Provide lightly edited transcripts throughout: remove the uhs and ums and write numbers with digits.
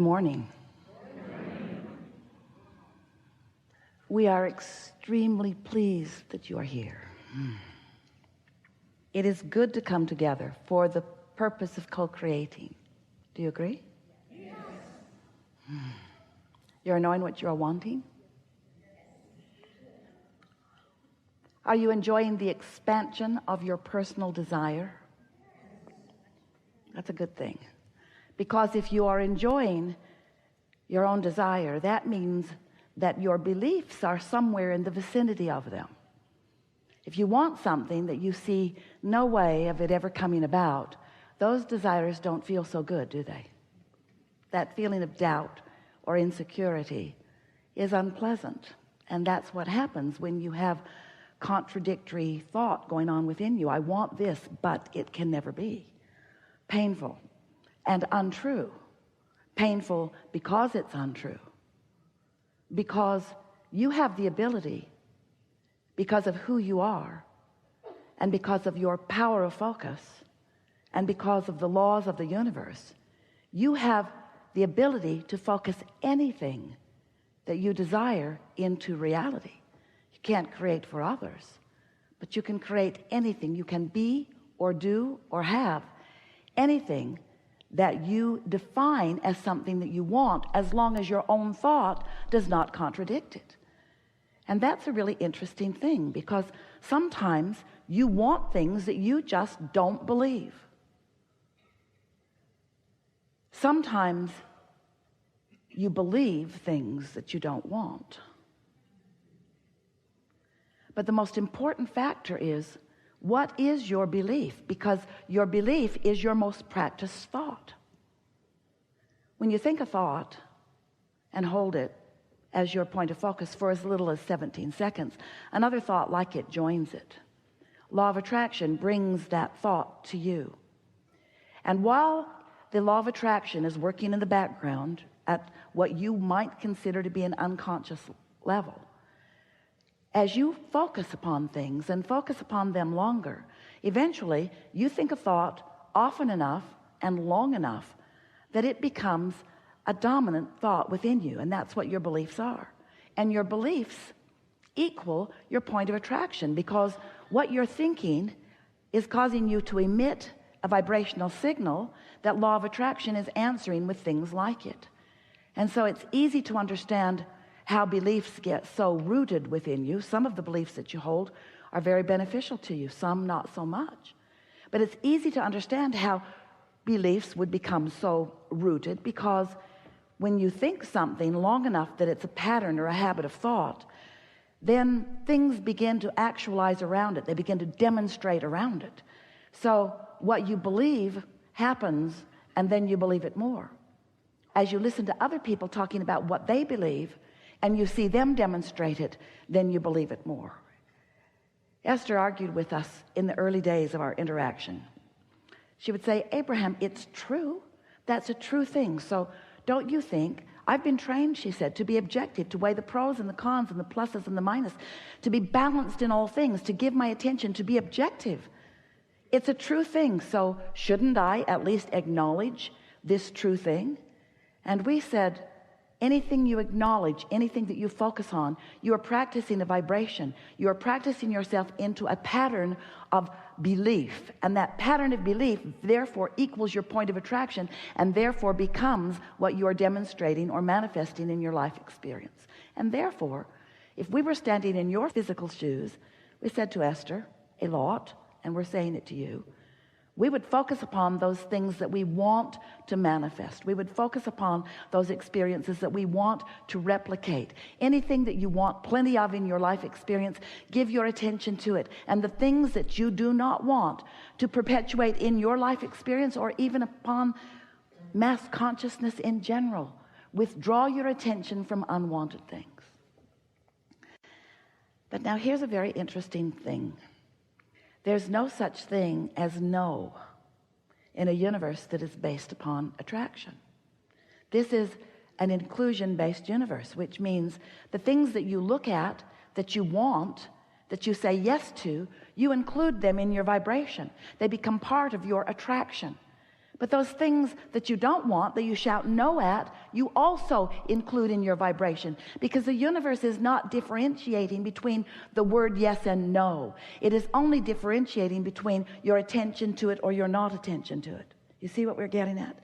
Morning. We are extremely pleased that you are here. It is good to come together for the purpose of co-creating. Do you agree? Yes. You're knowing what you're wanting? Are you enjoying the expansion of your personal desire? That's a good thing. Because if you are enjoying your own desire, that means that your beliefs are somewhere in the vicinity of them. If you want something that you see no way of it ever coming about, those desires don't feel so good, do they? That feeling of doubt or insecurity is unpleasant. And that's what happens when you have contradictory thought going on within you. I want this, but it can never be. Painful and untrue. Painful because it's untrue. Because you have the ability, because of who you are, and because of your power of focus, and because of the laws of the universe, you have the ability to focus anything that you desire into reality. You can't create for others, but you can create anything. You can be or do or have anything that you define as something that you want, as long as your own thought does not contradict it. And that's a really interesting thing, because sometimes you want things that you just don't believe. Sometimes you believe things that you don't want. But the most important factor is, what is your belief? Because your belief is your most practiced thought. When you think a thought and hold it as your point of focus for as little as 17 seconds, another thought like it joins it. Law of attraction brings that thought to you. And while the law of attraction is working in the background at what you might consider to be an unconscious level, as you focus upon things and focus upon them longer, eventually you think a thought often enough and long enough that it becomes a dominant thought within you. And that's what your beliefs are. And your beliefs equal your point of attraction, because what you're thinking is causing you to emit a vibrational signal that law of attraction is answering with things like it. And so it's easy to understand how beliefs get so rooted within you. Some of the beliefs that you hold are very beneficial to you, some not so much. But it's easy to understand how beliefs would become so rooted, because when you think something long enough that it's a pattern or a habit of thought, then things begin to actualize around it. They begin to demonstrate around it. So what you believe happens, and then you believe it more. As you listen to other people talking about what they believe, and you see them demonstrate it, then you believe it more. Esther argued with us in the early days of our interaction. She would say, Abraham, it's true. That's a true thing. So don't you think, I've been trained, she said, to be objective, to weigh the pros and the cons and the pluses and the minuses, to be balanced in all things, to give my attention, to be objective. It's a true thing. So shouldn't I at least acknowledge this true thing? And we said, anything you acknowledge, anything that you focus on, you are practicing a vibration. You are practicing yourself into a pattern of belief. And that pattern of belief therefore equals your point of attraction, and therefore becomes what you are demonstrating or manifesting in your life experience. And therefore, if we were standing in your physical shoes, we said to Esther a lot, and we're saying it to you, we would focus upon those things that we want to manifest. We would focus upon those experiences that we want to replicate. Anything that you want plenty of in your life experience, give your attention to it. And the things that you do not want to perpetuate in your life experience, or even upon mass consciousness in general, withdraw your attention from unwanted things. But now here's a very interesting thing. There's no such thing as no in a universe that is based upon attraction. This is an inclusion-based universe, which means the things that you look at, that you want, that you say yes to, you include them in your vibration. They become part of your attraction. But those things that you don't want, that you shout no at, you also include in your vibration, because the universe is not differentiating between the word yes and no. It is only differentiating between your attention to it or your not attention to it. You see what we're getting at?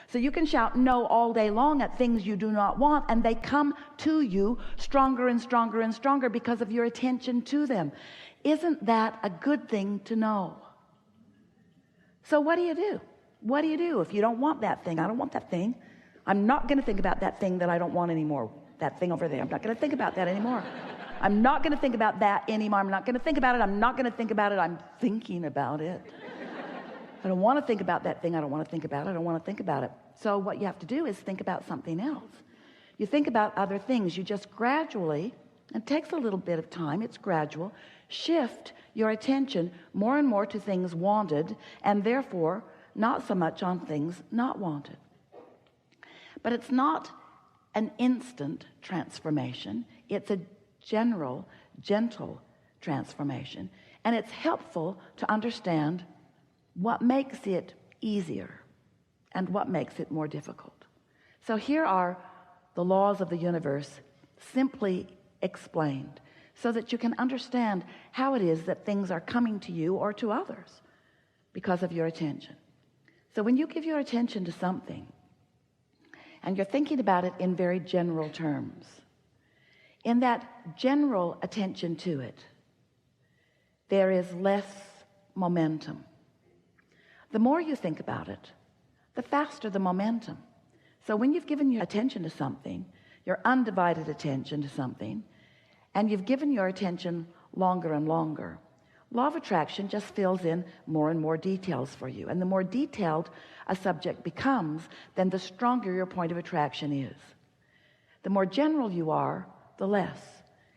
So you can shout no all day long at things you do not want, and they come to you stronger and stronger and stronger because of your attention to them. Isn't that a good thing to know? So what do you do? What do you do if you don't want that thing? I don't want that thing. I'm not going to think about that thing that I don't want anymore. That thing over there. I'm not going to think about that anymore. I'm not going to think about that anymore. I'm not going to think about it. I'm not going to think about it. I'm thinking about it. I don't want to think about that thing. I don't want to think about it. I don't want to think about it. So what you have to do is think about something else. You think about other things. You just gradually, and it takes a little bit of time, it's gradual, shift your attention more and more to things wanted, and therefore not so much on things not wanted. But it's not an instant transformation. It's a general, gentle transformation. And it's helpful to understand what makes it easier and what makes it more difficult. So here are the laws of the universe simply explained so that you can understand how it is that things are coming to you or to others because of your attention. So when you give your attention to something and you're thinking about it in very general terms, in that general attention to it, there is less momentum. The more you think about it, the faster the momentum. So when you've given your attention to something, your undivided attention to something, and you've given your attention longer and longer, law of attraction just fills in more and more details for you. And the more detailed a subject becomes, then the stronger your point of attraction is. The more general you are, the less.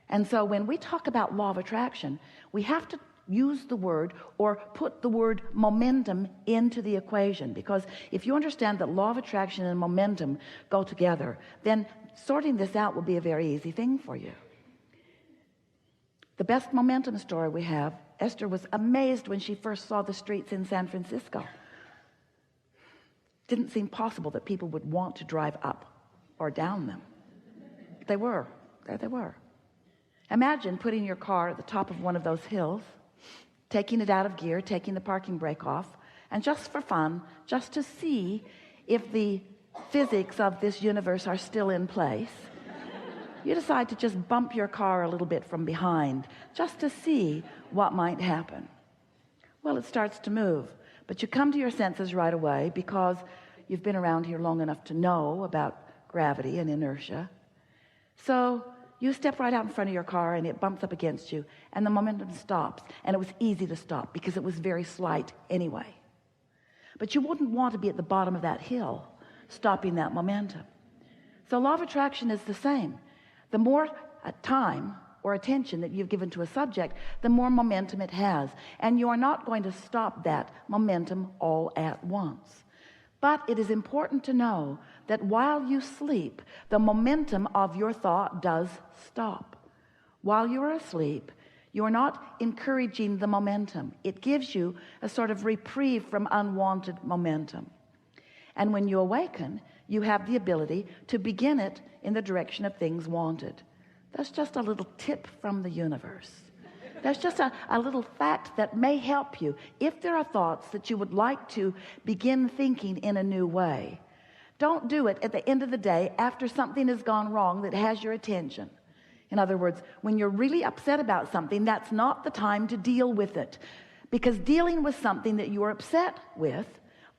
And so when we talk about law of attraction, we have to use the word or put the word momentum into the equation, because if you understand that law of attraction and momentum go together, then sorting this out will be a very easy thing for you. The best momentum story we have, Esther was amazed when she first saw the streets in San Francisco. Didn't seem possible that people would want to drive up or down them. They were. There they were. Imagine putting your car at the top of one of those hills, taking it out of gear, taking the parking brake off, and just for fun, just to see if the physics of this universe are still in place, you decide to just bump your car a little bit from behind just to see what might happen. Well, it starts to move, but you come to your senses right away because you've been around here long enough to know about gravity and inertia. So you step right out in front of your car and it bumps up against you and the momentum stops, and it was easy to stop because it was very slight anyway. But you wouldn't want to be at the bottom of that hill stopping that momentum. So law of attraction is the same. The more time or attention that you've given to a subject, the more momentum it has. And you are not going to stop that momentum all at once. But it is important to know that while you sleep, the momentum of your thought does stop. While you're asleep, you are not encouraging the momentum. It gives you a sort of reprieve from unwanted momentum. And when you awaken, you have the ability to begin it in the direction of things wanted. That's just a little tip from the universe. That's just a little fact that may help you. If there are thoughts that you would like to begin thinking in a new way, don't do it at the end of the day after something has gone wrong that has your attention. In other words, when you're really upset about something, that's not the time to deal with it, because dealing with something that you're upset with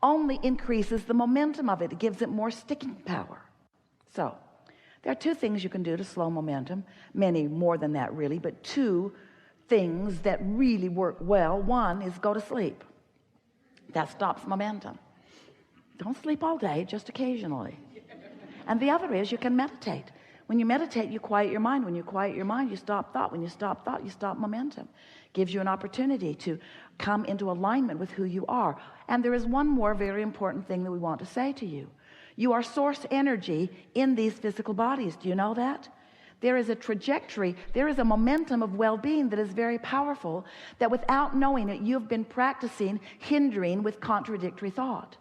only increases the momentum of it. It gives it more sticking power. So there are two things you can do to slow momentum, many more than that really, but two things that really work well. One is go to sleep. That stops momentum. Don't sleep all day, just occasionally. And the other is you can meditate. When you meditate, you quiet your mind. When you quiet your mind, you stop thought. When you stop thought, you stop momentum. Gives you an opportunity to come into alignment with who you are. And there is one more very important thing that we want to say to you. You are source energy in these physical bodies. Do you know that? There is a trajectory, there is a momentum of well-being that is very powerful, that without knowing it, you've been practicing hindering with contradictory thought.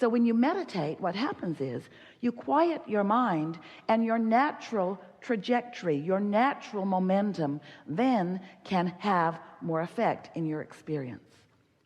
So when you meditate, what happens is you quiet your mind, and your natural trajectory, your natural momentum then can have more effect in your experience.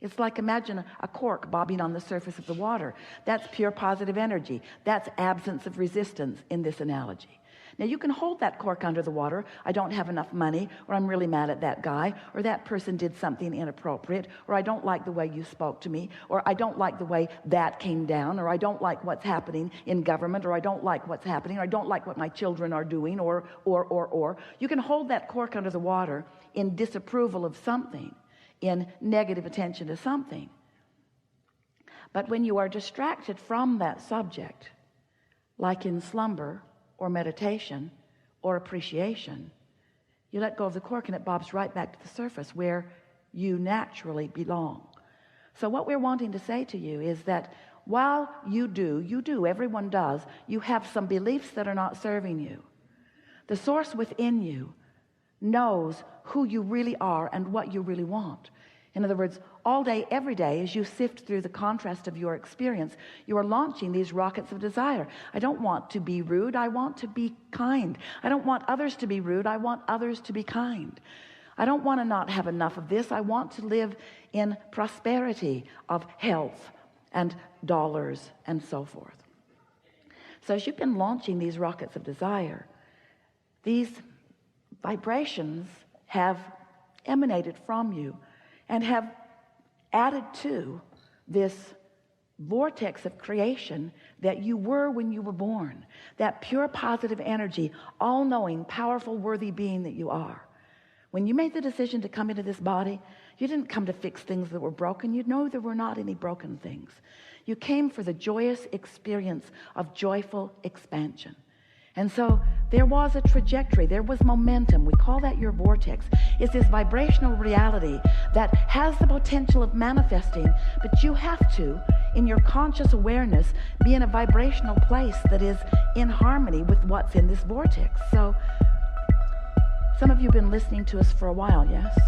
It's like, imagine a cork bobbing on the surface of the water. That's pure positive energy. That's absence of resistance in this analogy. Now you can hold that cork under the water. I don't have enough money, or I'm really mad at that guy, or that person did something inappropriate, or I don't like the way you spoke to me, or I don't like the way that came down, or I don't like what's happening in government, or I don't like what's happening, or I don't like what my children are doing, or. You can hold that cork under the water in disapproval of something, in negative attention to something. But when you are distracted from that subject, like in slumber or meditation or appreciation, you let go of the cork and it bobs right back to the surface where you naturally belong. So what we're wanting to say to you is that while you do, everyone does, you have some beliefs that are not serving you. The source within you knows who you really are and what you really want. In other words, all day, every day, as you sift through the contrast of your experience, you are launching these rockets of desire. I don't want to be rude. I want to be kind. I don't want others to be rude. I want others to be kind. I don't want to not have enough of this. I want to live in prosperity of health and dollars and so forth. So as you've been launching these rockets of desire, these vibrations have emanated from you and have added to this vortex of creation that you were when you were born, that pure positive energy, all-knowing, powerful, worthy being that you are. When you made the decision to come into this body, you didn't come to fix things that were broken. You know there were not any broken things. You came for the joyous experience of joyful expansion. And so there was a trajectory, there was momentum. We call that your vortex. It's this vibrational reality that has the potential of manifesting, but you have to, in your conscious awareness, be in a vibrational place that is in harmony with what's in this vortex. So some of you have been listening to us for a while, yes?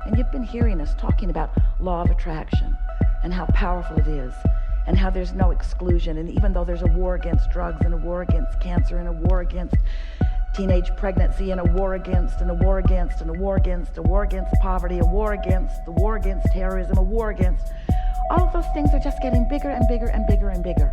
And you've been hearing us talking about law of attraction and how powerful it is, and how there's no exclusion. And even though there's a war against drugs and a war against cancer and a war against teenage pregnancy and a war against and a war against and a war against, a war against poverty, a war against, the war against terrorism, a war against, all of those things are just getting bigger and bigger and bigger and bigger.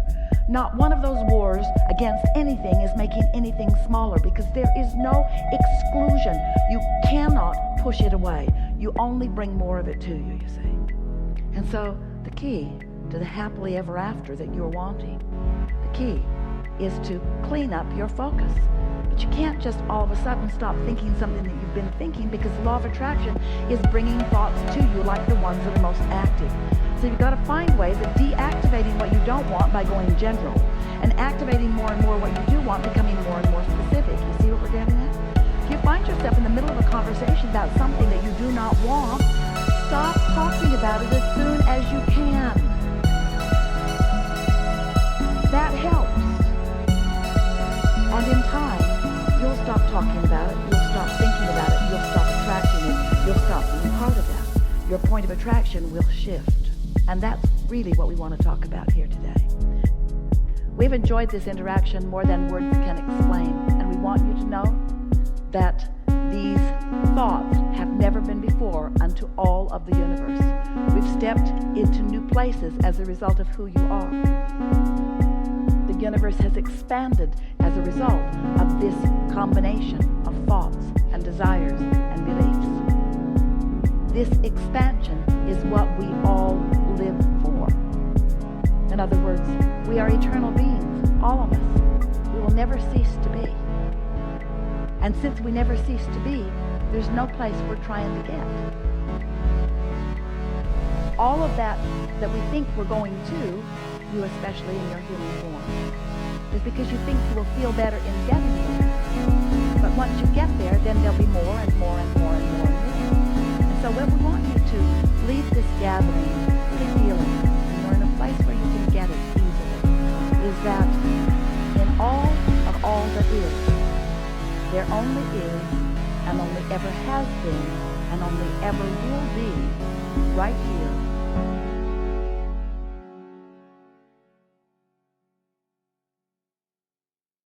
Not one of those wars against anything is making anything smaller, because there is no exclusion. You cannot push it away. You only bring more of it to you, you see. And so the key to the happily ever after that you're wanting, the key is to clean up your focus. But you can't just all of a sudden stop thinking something that you've been thinking, because the law of attraction is bringing thoughts to you like the ones that are most active. So you've got to find ways of deactivating what you don't want by going general, and activating more and more what you do want, becoming more and more specific. You see what we're getting at? If you find yourself in the middle of a conversation about something that you do not want, stop talking about it as soon as you can. That helps. And in time, you'll stop talking about it, you'll stop thinking about it, you'll stop attracting it, you'll stop being part of that. Your point of attraction will shift. And that's really what we want to talk about here today. We've enjoyed this interaction more than words can explain, and we want you to know that these thoughts have never been before unto all of the universe. We've stepped into new places as a result of who you are. The universe has expanded as a result of this combination of thoughts and desires and beliefs. This expansion is what we all live for. In other words, we are eternal beings, all of us. We will never cease to be. And since we never cease to be, there's no place we're trying to get. All of that we think we're going to, you especially in your human form, is because you think you will feel better in getting there. But once you get there, then there'll be more and more and more and more and more. And so what we want you to leave this gathering really feeling, and you're in a place where you can get it easily, is that in all of all that is, there only is and only ever has been and only ever will be right here